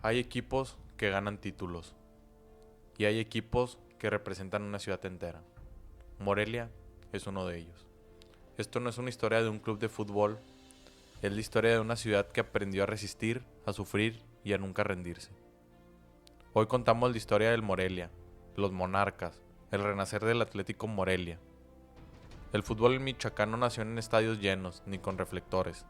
Hay equipos que ganan títulos y hay equipos que representan una ciudad entera. Morelia es uno de ellos. Esto no es una historia de un club de fútbol, es la historia de una ciudad que aprendió a resistir, a sufrir y a nunca rendirse. Hoy contamos la historia del Morelia, los Monarcas, el renacer del Atlético Morelia. El fútbol en Michoacán no nació en estadios llenos ni con reflectores.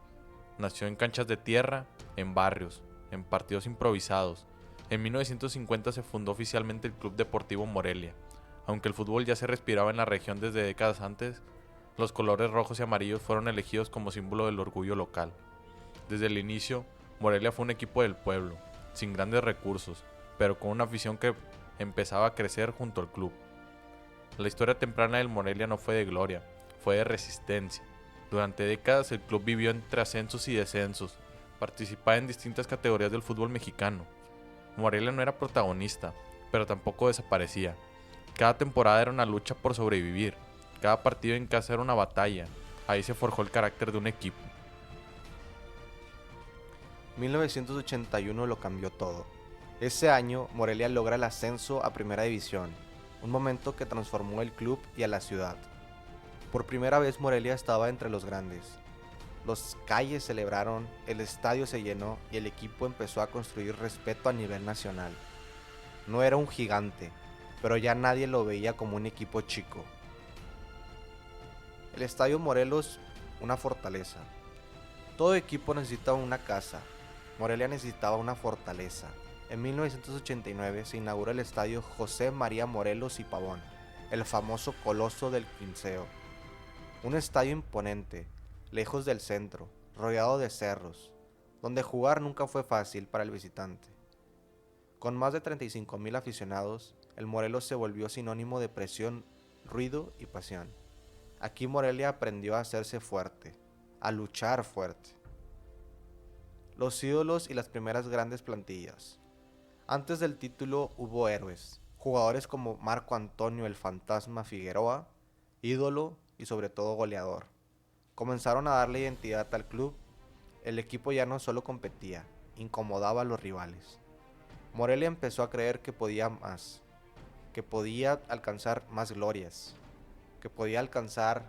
Nació en canchas de tierra, en barrios, en partidos improvisados. En 1950 se fundó oficialmente el Club Deportivo Morelia. Aunque el fútbol ya se respiraba en la región desde décadas antes, los colores rojos y amarillos fueron elegidos como símbolo del orgullo local. Desde el inicio, Morelia fue un equipo del pueblo, sin grandes recursos, pero con una afición que empezaba a crecer junto al club. La historia temprana del Morelia no fue de gloria, fue de resistencia. Durante décadas el club vivió entre ascensos y descensos, participaba en distintas categorías del fútbol mexicano. Morelia no era protagonista, pero tampoco desaparecía. Cada temporada era una lucha por sobrevivir, cada partido en casa era una batalla. Ahí se forjó el carácter de un equipo. 1981 lo cambió todo. Ese año, Morelia logra el ascenso a Primera División, un momento que transformó el club y a la ciudad. Por primera vez Morelia estaba entre los grandes. Los calles celebraron, el estadio se llenó y el equipo empezó a construir respeto a nivel nacional. No era un gigante, pero ya nadie lo veía como un equipo chico. El Estadio Morelos, una fortaleza. Todo equipo necesita una casa. Morelia necesitaba una fortaleza. En 1989 se inaugura el Estadio José María Morelos y Pavón, el famoso Coloso del Quinceo. Un estadio imponente, lejos del centro, rodeado de cerros, donde jugar nunca fue fácil para el visitante. Con más de 35,000 aficionados, el Morelos se volvió sinónimo de presión, ruido y pasión. Aquí Morelia aprendió a hacerse fuerte, a luchar fuerte. Los ídolos y las primeras grandes plantillas. Antes del título hubo héroes, jugadores como Marco Antonio el Fantasma Figueroa, ídolo y sobre todo goleador. Comenzaron a darle identidad al club. El equipo ya no solo competía, incomodaba a los rivales. Morelia empezó a creer que podía más, que podía alcanzar más glorias, que podía alcanzar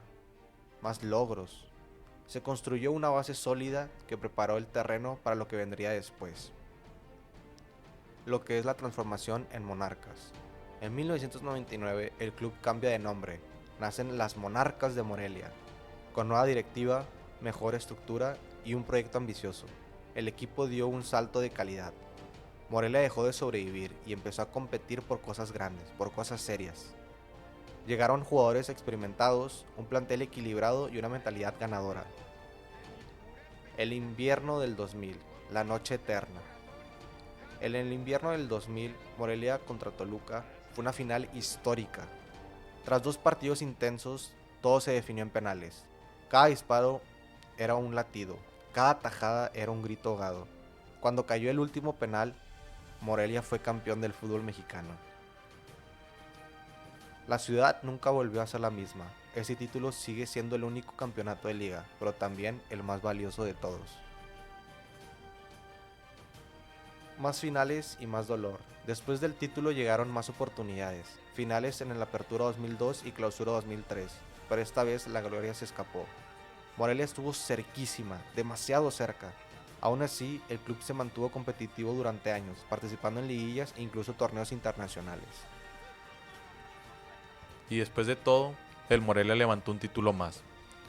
más logros. Se construyó una base sólida que preparó el terreno para lo que vendría después. Lo que es la transformación en Monarcas. En 1999 el club cambia de nombre, nacen las Monarcas de Morelia, con nueva directiva, mejor estructura y un proyecto ambicioso. El equipo dio un salto de calidad. Morelia dejó de sobrevivir y empezó a competir por cosas grandes, por cosas serias. Llegaron jugadores experimentados, un plantel equilibrado y una mentalidad ganadora. El invierno del 2000, la noche eterna. En el invierno del 2000, Morelia contra Toluca fue una final histórica. Tras 2 partidos intensos, todo se definió en penales. Cada disparo era un latido, cada tajada era un grito ahogado. Cuando cayó el último penal, Morelia fue campeón del fútbol mexicano. La ciudad nunca volvió a ser la misma. Ese título sigue siendo el único campeonato de liga, pero también el más valioso de todos. Más finales y más dolor. Después del título llegaron más oportunidades. Finales en el Apertura 2002 y Clausura 2003, pero esta vez la gloria se escapó. Morelia estuvo cerquísima, demasiado cerca. Aún así, el club se mantuvo competitivo durante años, participando en liguillas e incluso torneos internacionales. Y después de todo, el Morelia levantó un título más,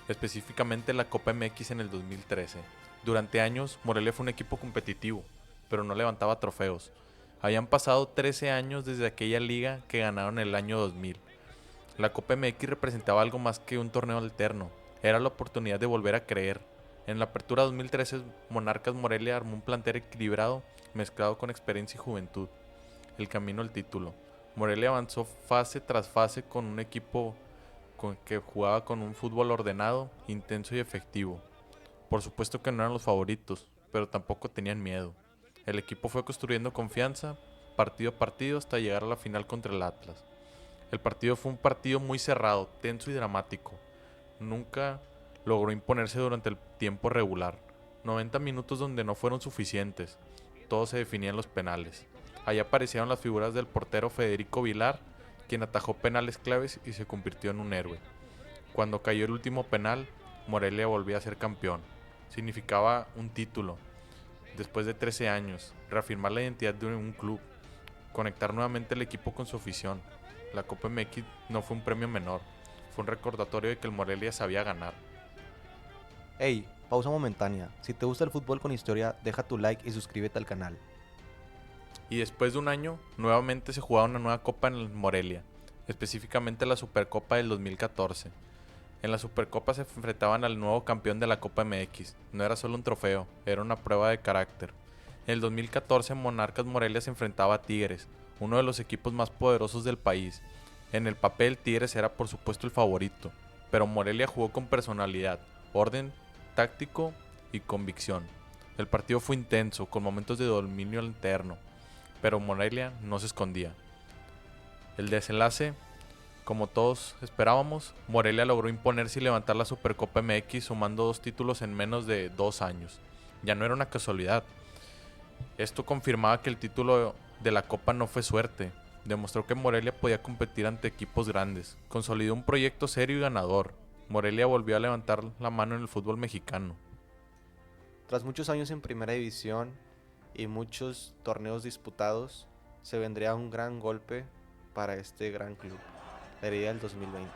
específicamente la Copa MX en el 2013. Durante años, Morelia fue un equipo competitivo, pero no levantaba trofeos. Habían pasado 13 años desde aquella liga que ganaron el año 2000. La Copa MX representaba algo más que un torneo alterno, era la oportunidad de volver a creer. En la Apertura 2013, Monarcas Morelia armó un plantel equilibrado, mezclado con experiencia y juventud. El camino al título. Morelia avanzó fase tras fase con un equipo que jugaba con un fútbol ordenado, intenso y efectivo. Por supuesto que no eran los favoritos, pero tampoco tenían miedo. El equipo fue construyendo confianza, partido a partido, hasta llegar a la final contra el Atlas. El partido fue un partido muy cerrado, tenso y dramático. Nunca logró imponerse durante el tiempo regular. 90 minutos donde no fueron suficientes. todo se definía en los penales. Ahí aparecieron las figuras del portero Federico Vilar, quien atajó penales claves y se convirtió en un héroe. Cuando cayó el último penal, Morelia volvió a ser campeón. Significaba un título. Después de 13 años, reafirmar la identidad de un club, conectar nuevamente el equipo con su afición. La Copa MX no fue un premio menor, fue un recordatorio de que el Morelia sabía ganar. Hey, pausa momentánea. Si te gusta el fútbol con historia, deja tu like y suscríbete al canal. Y después de un año, nuevamente se jugaba una nueva Copa en el Morelia, específicamente la Supercopa del 2014. En la Supercopa se enfrentaban al nuevo campeón de la Copa MX. No era solo un trofeo, era una prueba de carácter. En el 2014 Monarcas Morelia se enfrentaba a Tigres, uno de los equipos más poderosos del país. En el papel Tigres era por supuesto el favorito, pero Morelia jugó con personalidad, orden táctico y convicción. El partido fue intenso, con momentos de dominio interno, pero Morelia no se escondía. El desenlace, como todos esperábamos, Morelia logró imponerse y levantar la Supercopa MX sumando 2 títulos en menos de 2 años. Ya no era una casualidad. Esto confirmaba que el título de la Copa no fue suerte. Demostró que Morelia podía competir ante equipos grandes. Consolidó un proyecto serio y ganador. Morelia volvió a levantar la mano en el fútbol mexicano. Tras muchos años en primera división y muchos torneos disputados, se vendría un gran golpe para este gran club, la herida del 2020.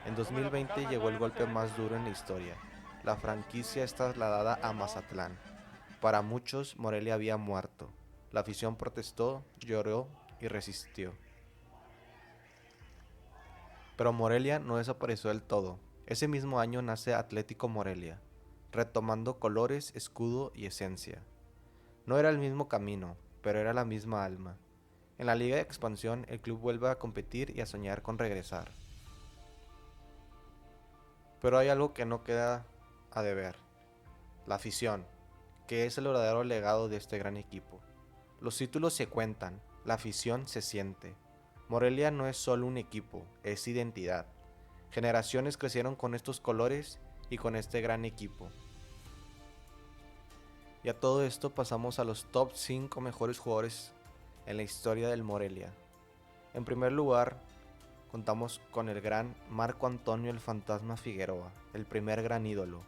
En 2020 llegó el golpe más duro en la historia. La franquicia es trasladada a Mazatlán. Para muchos, Morelia había muerto. La afición protestó, lloró y resistió. Pero Morelia no desapareció del todo. Ese mismo año nace Atlético Morelia, retomando colores, escudo y esencia. No era el mismo camino, pero era la misma alma. En la Liga de Expansión, el club vuelve a competir y a soñar con regresar. Pero hay algo que no queda a deber: la afición, que es el verdadero legado de este gran equipo. Los títulos se cuentan, la afición se siente. Morelia no es solo un equipo, es identidad. Generaciones crecieron con estos colores y con este gran equipo. Y a todo esto pasamos a los top 5 mejores jugadores en la historia del Morelia. En primer lugar, contamos con el gran Marco Antonio el Fantasma Figueroa, el primer gran ídolo.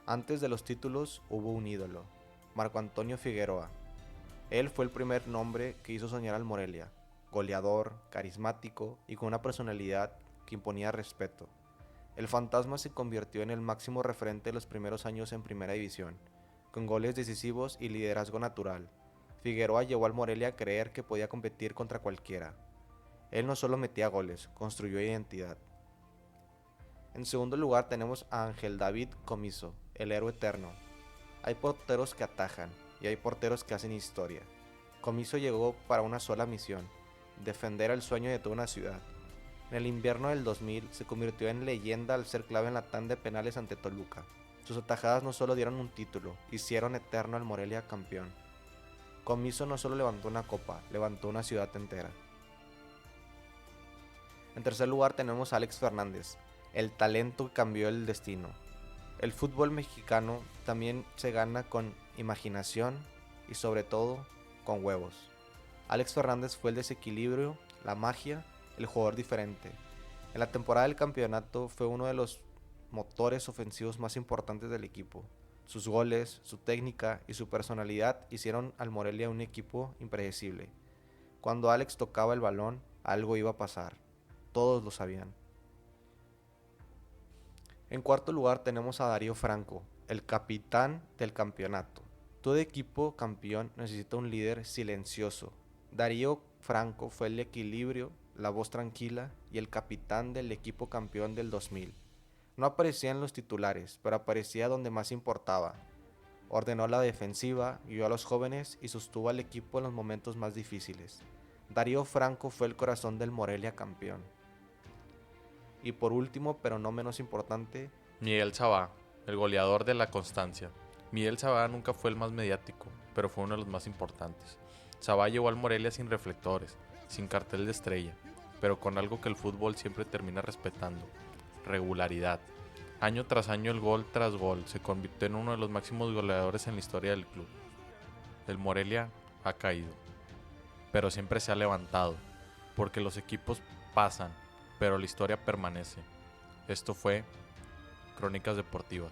Antes de los títulos hubo un ídolo, Marco Antonio Figueroa. Él fue el primer nombre que hizo soñar al Morelia, goleador, carismático y con una personalidad que imponía respeto. El Fantasma se convirtió en el máximo referente de los primeros años en primera división, con goles decisivos y liderazgo natural. Figueroa llevó al Morelia a creer que podía competir contra cualquiera. Él no solo metía goles, construyó identidad. En segundo lugar tenemos a Ángel David Comiso, el héroe eterno. Hay porteros que atajan y hay porteros que hacen historia. Comiso llegó para una sola misión: defender el sueño de toda una ciudad. En el invierno del 2000 se convirtió en leyenda al ser clave en la tanda de penales ante Toluca. Sus atajadas no solo dieron un título, hicieron eterno al Morelia campeón. Comiso no solo levantó una copa, levantó una ciudad entera. En tercer lugar tenemos a Alex Fernández, el talento que cambió el destino. El fútbol mexicano también se gana con imaginación y sobre todo con huevos. Alex Fernández fue el desequilibrio, la magia, el jugador diferente. En la temporada del campeonato fue uno de los motores ofensivos más importantes del equipo. Sus goles, su técnica y su personalidad hicieron al Morelia un equipo impredecible. Cuando Alex tocaba el balón, algo iba a pasar. Todos lo sabían. En cuarto lugar tenemos a Darío Franco, el capitán del campeonato. Todo equipo campeón necesita un líder silencioso. Darío Franco fue el equilibrio, la voz tranquila y el capitán del equipo campeón del 2000. No aparecía en los titulares, pero aparecía donde más importaba. Ordenó la defensiva, guió a los jóvenes y sostuvo al equipo en los momentos más difíciles. Darío Franco fue el corazón del Morelia campeón. Y por último, pero no menos importante, Miguel Sabá, el goleador de la constancia. Miguel Sabá nunca fue el más mediático, pero fue uno de los más importantes. Sabá llevó al Morelia sin reflectores, sin cartel de estrella, pero con algo que el fútbol siempre termina respetando: regularidad. Año tras año, el gol tras gol, se convirtió en uno de los máximos goleadores en la historia del club. El Morelia ha caído, pero siempre se ha levantado, porque los equipos pasan, pero la historia permanece. Esto fue Crónicas Deportivas.